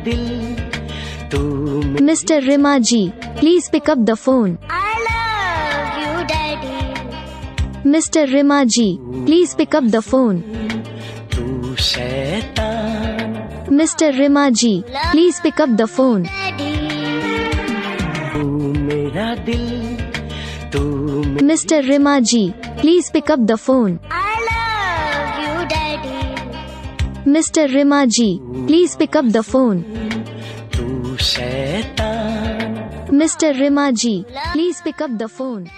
दिल तू Mr. Rimaji, please pick up the phone. I love you, Daddy. Mr. Rimaji, please pick up the phone. तू शैतान Mr. Rimaji, please pick up the phone. Daddy. तू मेरा दिल तू Mr. Rimaji, please pick up the phone. I love you, Daddy. Mr. Rimaji, please pick up the phone. तू शैतान Mr. Rimaji, please pick up the phone.